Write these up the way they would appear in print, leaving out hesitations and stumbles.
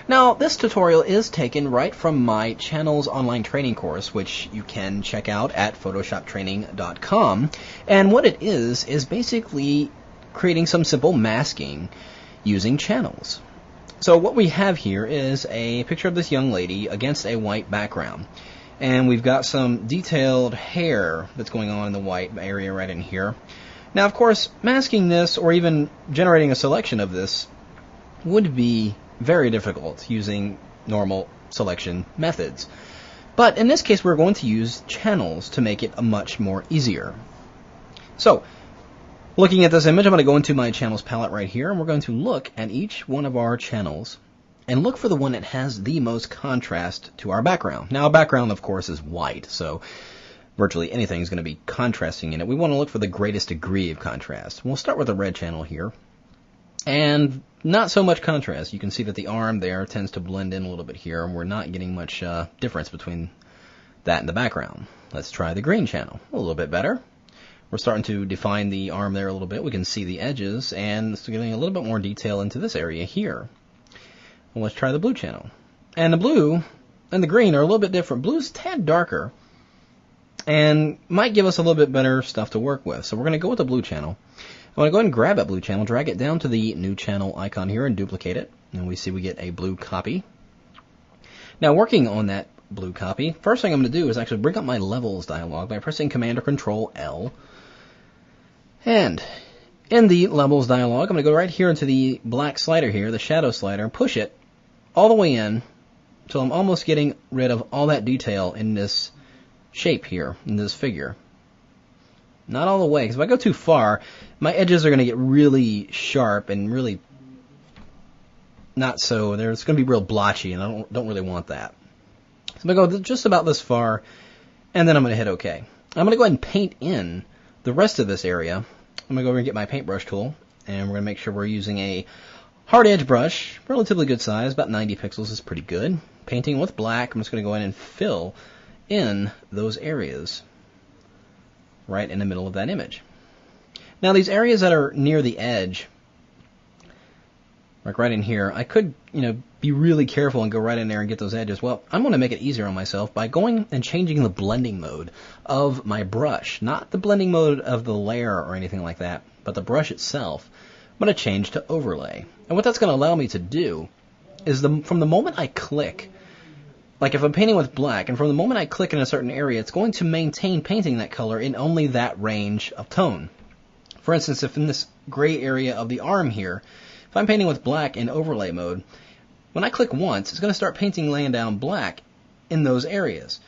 Now, this tutorial is taken right from my Channels online training course, which you can check out at photoshoptraining.com. And what it is basically creating some simple masking using channels. So what we have here is a picture of this young lady against a white background. And we've got some detailed hair that's going on in the white area right in here. Now, of course, masking this or even generating a selection of this would be very difficult using normal selection methods. But in this case, we're going to use channels to make it much more easier. So, looking at this image, I'm going to go into my channels palette right here, and we're going to look at each one of our channels and look for the one that has the most contrast to our background. Now, our background, of course, is white, so virtually anything is going to be contrasting in it. We want to look for the greatest degree of contrast. We'll start with the red channel here. And not so much contrast. You can see that the arm there tends to blend in a little bit here, and we're not getting much difference between that and the background. Let's try the green channel. A little bit better. We're starting to define the arm there a little bit. We can see the edges, and it's getting a little bit more detail into this area here. Well, let's try the blue channel. And the blue and the green are a little bit different. Blue's a tad darker and might give us a little bit better stuff to work with. So we're going to go with the blue channel. I want to go ahead and grab that blue channel, drag it down to the new channel icon here and duplicate it. And we see we get a blue copy. Now, working on that blue copy, first thing I'm going to do is actually bring up my levels dialog by pressing Command or Control L. And in the levels dialog, I'm going to go right here into the black slider here, the shadow slider, and push it all the way in until I'm almost getting rid of all that detail in this shape here, in this figure. Not all the way, because if I go too far, my edges are going to get really sharp and really not so. It's going to be real blotchy, and I don't really want that. So I'm going to go just about this far, and then I'm going to hit OK. I'm going to go ahead and paint in the rest of this area. I'm going to go over and get my paintbrush tool, and we're going to make sure we're using a hard edge brush, relatively good size, about 90 pixels is pretty good. Painting with black, I'm just going to go in and fill in those areas right in the middle of that image. Now, these areas that are near the edge, like right in here, I could, be really careful and go right in there and get those edges. Well, I'm going to make it easier on myself by going and changing the blending mode of my brush. Not the blending mode of the layer or anything like that, but the brush itself. I'm going to change to overlay. And what that's going to allow me to do is from the moment I click, like if I'm painting with black, and from the moment I click in a certain area, it's going to maintain painting that color in only that range of tone. For instance, if in this gray area of the arm here, if I'm painting with black in overlay mode, when I click once, it's going to start laying down black in those areas.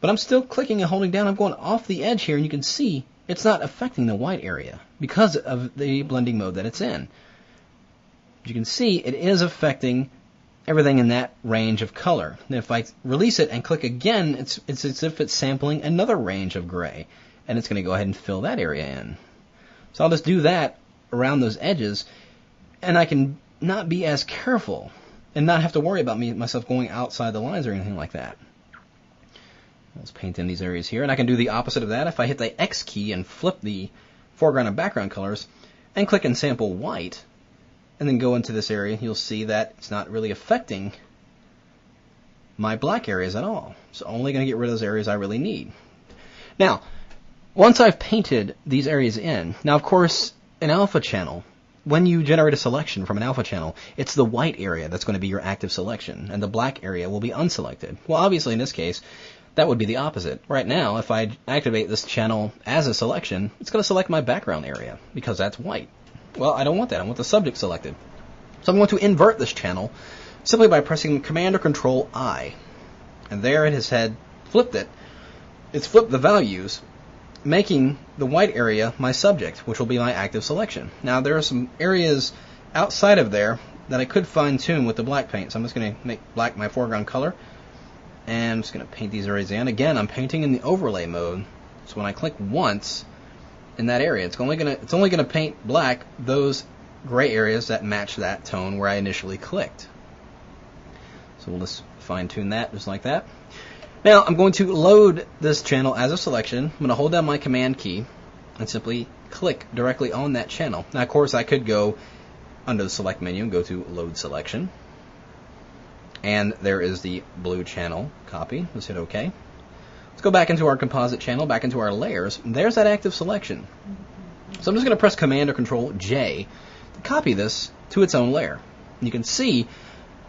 But I'm still clicking and holding down. I'm going off the edge here, and you can see it's not affecting the white area because of the blending mode that it's in. As you can see, it is affecting everything in that range of color. And if I release it and click again, it's as if it's sampling another range of gray, and it's going to go ahead and fill that area in. So I'll just do that around those edges, and I can not be as careful and not have to worry about myself going outside the lines or anything like that. Let's paint in these areas here, and I can do the opposite of that. If I hit the X key and flip the foreground and background colors and click and sample white, and then go into this area, you'll see that it's not really affecting my black areas at all. It's only going to get rid of those areas I really need. Now, once I've painted these areas in, now of course, an alpha channel, when you generate a selection from an alpha channel, it's the white area that's going to be your active selection, and the black area will be unselected. Well, obviously in this case, that would be the opposite. Right now, if I activate this channel as a selection, it's going to select my background area, because that's white. Well, I don't want that. I want the subject selected. So I'm going to invert this channel simply by pressing Command or Control I. And there it has flipped it. It's flipped the values, making the white area my subject, which will be my active selection. Now, there are some areas outside of there that I could fine-tune with the black paint. So I'm just going to make black my foreground color. And I'm just going to paint these areas in. Again, I'm painting in the overlay mode. So when I click once in that area, it's only going to paint black those gray areas that match that tone where I initially clicked. So we'll just fine-tune that just like that. Now I'm going to load this channel as a selection. I'm going to hold down my Command key and simply click directly on that channel. Now, of course, I could go under the Select menu and go to Load Selection. And there is the blue channel copy. Let's hit OK. Let's go back into our composite channel, back into our layers. There's that active selection. So I'm just going to press Command or Control J to copy this to its own layer. And you can see,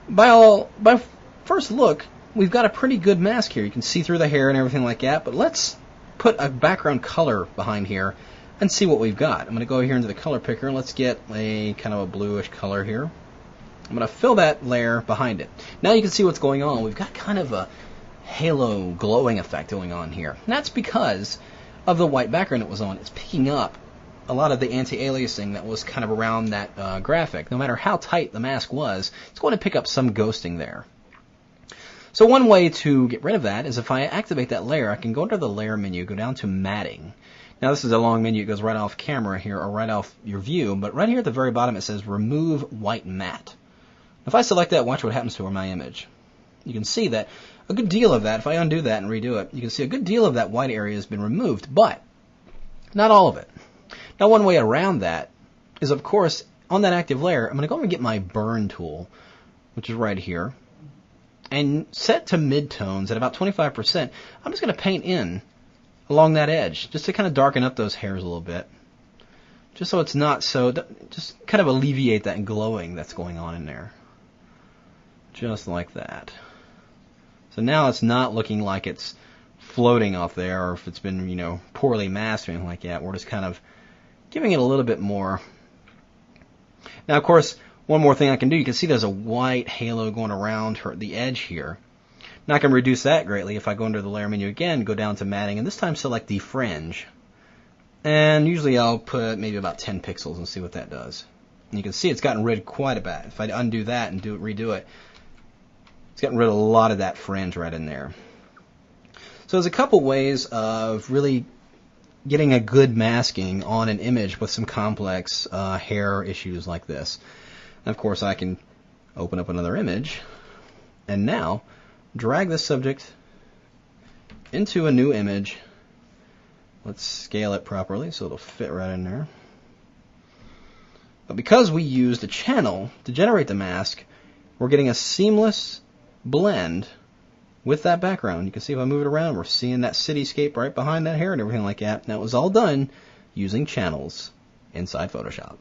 by first look, we've got a pretty good mask here. You can see through the hair and everything like that. But let's put a background color behind here and see what we've got. I'm going to go here into the color picker and let's get a kind of a bluish color here. I'm going to fill that layer behind it. Now you can see what's going on. We've got kind of a halo glowing effect going on here. And that's because of the white background it was on. It's picking up a lot of the anti-aliasing that was kind of around that graphic. No matter how tight the mask was, it's going to pick up some ghosting there. So one way to get rid of that is if I activate that layer, I can go under the layer menu, go down to matting. Now this is a long menu, it goes right off camera here or right off your view, but right here at the very bottom it says remove white matte. If I select that, watch what happens to my image. You can see that a good deal of that, if I undo that and redo it, you can see a good deal of that white area has been removed, but not all of it. Now one way around that is, of course, on that active layer, I'm going to go over and get my burn tool, which is right here, and set to midtones at about 25%. I'm just going to paint in along that edge, just to kind of darken up those hairs a little bit. Just so it's not so, just kind of alleviate that glowing that's going on in there. Just like that. So now it's not looking like it's floating off there, or if it's been, poorly masked or anything like that. We're just kind of giving it a little bit more. Now, of course, one more thing I can do, you can see there's a white halo going around the edge here. Now I can reduce that greatly if I go under the layer menu again, go down to matting, and this time select the fringe. And usually I'll put maybe about 10 pixels and see what that does. And you can see it's gotten rid quite a bit. If I undo that and redo it, it's gotten rid of a lot of that fringe right in there. So there's a couple ways of really getting a good masking on an image with some complex hair issues like this. And of course I can open up another image and now drag this subject into a new image. Let's scale it properly so it'll fit right in there. But because we used a channel to generate the mask, we're getting a seamless blend with that background. You can see if I move it around, we're seeing that cityscape right behind that hair and everything like that. And that was all done using channels inside Photoshop.